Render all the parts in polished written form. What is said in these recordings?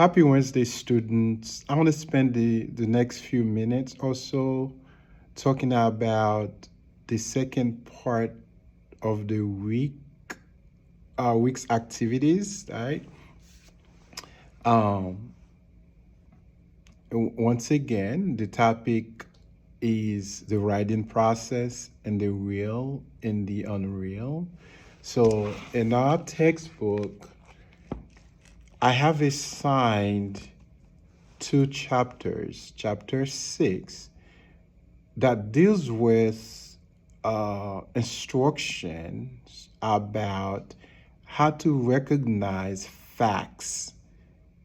Happy Wednesday, students. I want to spend the next few minutes or so talking about the second part of the week's activities, right? Um, Once again, the topic is the writing process and the real and the unreal. So in our textbook, I have assigned two chapters, chapter 6, that deals with instructions about how to recognize facts,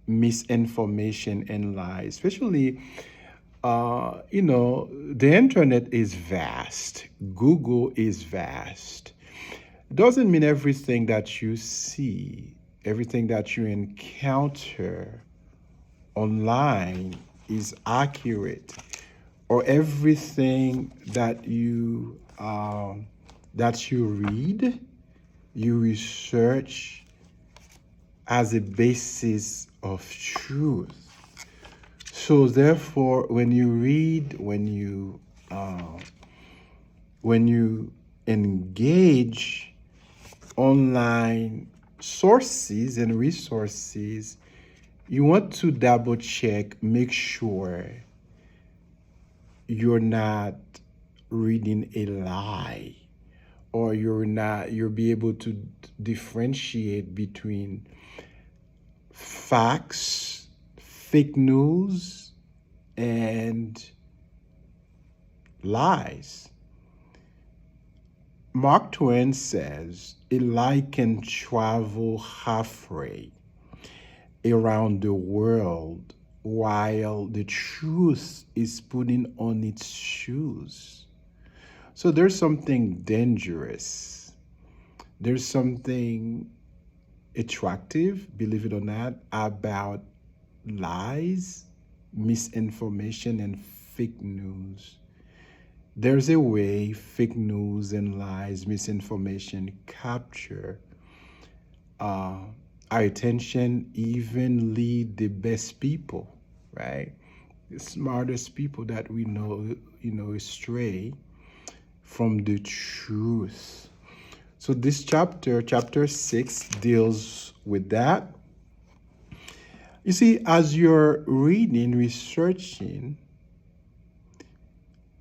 misinformation, and lies. Especially, the internet is vast, Google is vast. Doesn't mean everything that you see, everything that you encounter online is accurate, or everything that you read, you research as a basis of truth. So therefore, when you read, when you engage online sources and resources, you want to double check, make sure you're not reading a lie, or you'll be able to differentiate between facts, fake news, and lies. Mark Twain says a lie can travel halfway around the world while the truth is putting on its shoes. So there's something dangerous. There's something attractive, believe it or not, about lies, misinformation, and fake news. There's a way fake news and lies, misinformation capture our attention, even lead the best people, right? The smartest people that we know, astray from the truth. So this chapter 6, deals with that. You see, as you're reading, researching,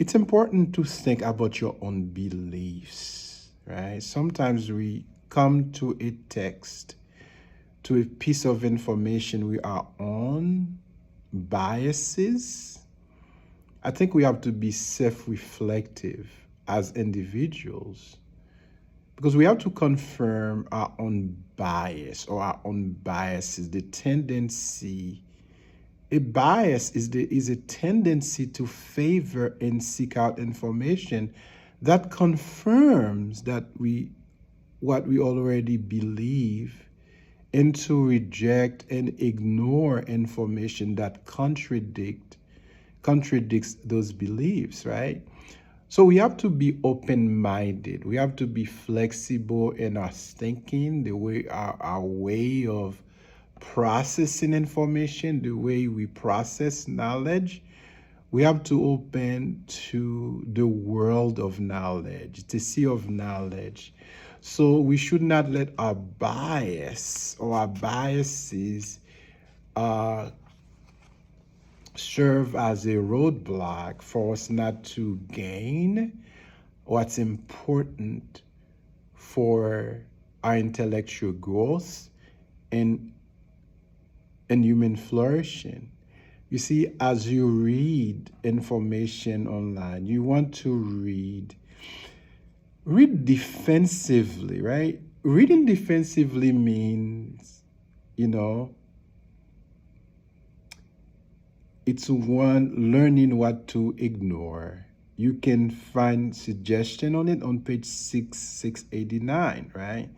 it's important to think about your own beliefs, right? Sometimes we come to a text, to a piece of information with our own biases. I think we have to be self-reflective as individuals, because we have to confirm our own bias or our own biases. The tendency, a bias is a tendency to favor and seek out information that confirms what we already believe, and to reject and ignore information that contradicts those beliefs, right? So we have to be open-minded. We have to be flexible in our thinking, the way our way of processing information, the way we process knowledge. We have to open to the world of knowledge, the sea of knowledge. So we should not let our bias or our biases serve as a roadblock for us not to gain what's important for our intellectual growth and human flourishing. You see, as you read information online, you want to read defensively, right? Reading defensively means, it's learning what to ignore. You can find suggestion on it on page 689, right?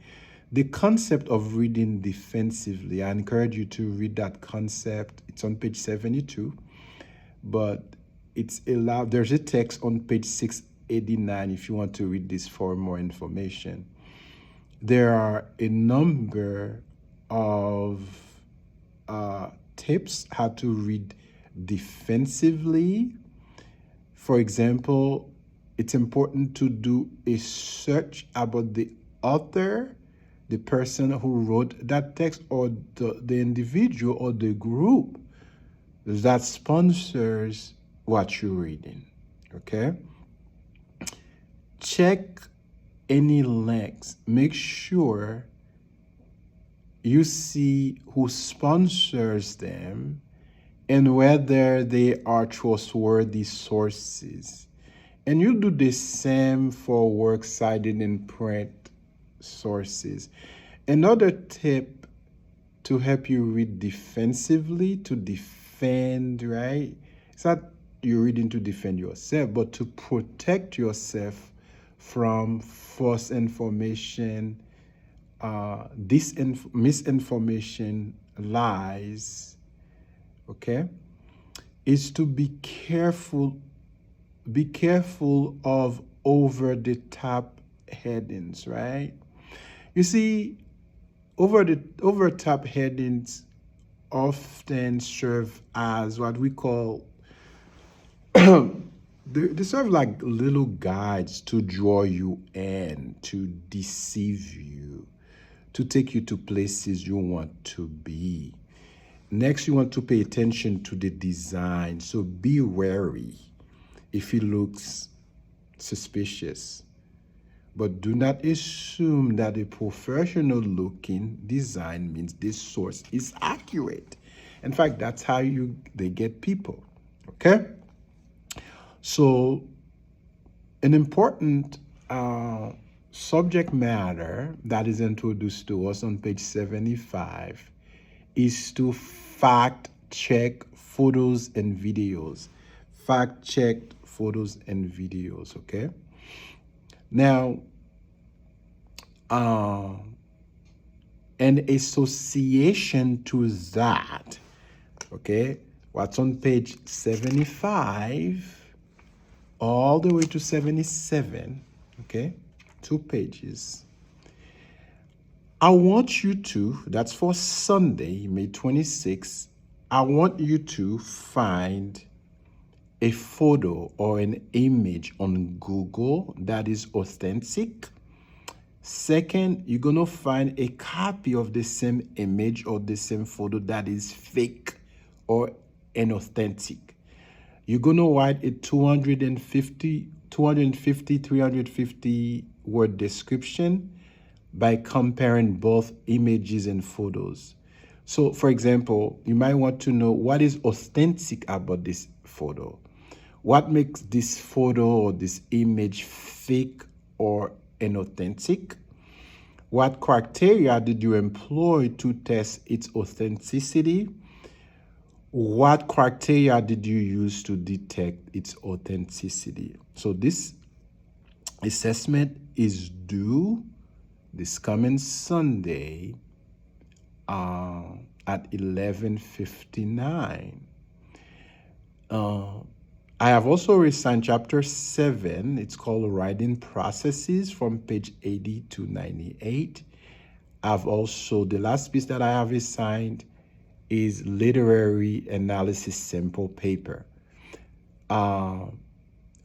The concept of reading defensively, I encourage you to read that concept. It's on page 72, but there's a text on page 689 if you want to read this for more information. There are a number of tips how to read defensively. For example, it's important to do a search about the author, the person who wrote that text, or the individual or the group that sponsors what you're reading. Okay? Check any links. Make sure you see who sponsors them and whether they are trustworthy sources. And you do the same for works cited in print sources. Another tip to help you read defensively, to defend, right? It's not you're reading to defend yourself, but to protect yourself from false information, misinformation, lies, okay, is to be careful of over-the-top headings, right? You see, over-the-top headings often serve as what we call they serve like little guides to draw you in, to deceive you, to take you to places you want to be. Next, you want to pay attention to the design. So be wary if it looks suspicious. But do not assume that a professional looking design means this source is accurate. In fact, that's how they get people. Okay? So an important subject matter that is introduced to us on page 75 is to fact check photos and videos. Fact check photos and videos, okay? Now, an association to that, okay? What's on page 75 all the way to 77, okay? 2 pages. I want you to, that's for Sunday, May 26th, I want you to find a photo or an image on Google that is authentic. Second, you're going to find a copy of the same image or the same photo that is fake or inauthentic. You're going to write a 350 word description by comparing both images and photos. So, for example, you might want to know what is authentic about this photo. What makes this photo or this image fake or inauthentic? What criteria did you employ to test its authenticity? What criteria did you use to detect its authenticity? So this assessment is due this coming Sunday at 11:59. I have also reassigned chapter 7. It's called Writing Processes from page 80 to 98. I've also, the last piece that I have assigned is Literary Analysis Sample Paper.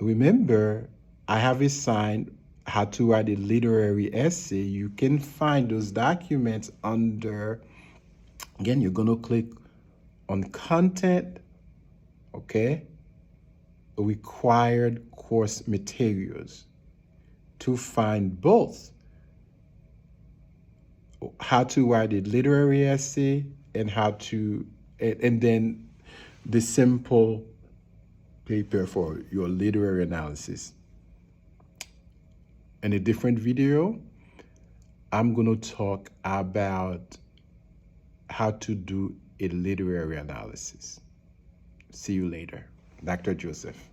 Remember, I have assigned how to write a literary essay. You can find those documents under, again, you're going to click on Content, okay? Required course materials to find both how to write a literary essay and then the simple paper for your literary analysis. In a different video, I'm going to talk about how to do a literary analysis. See you later. Dr. Joseph.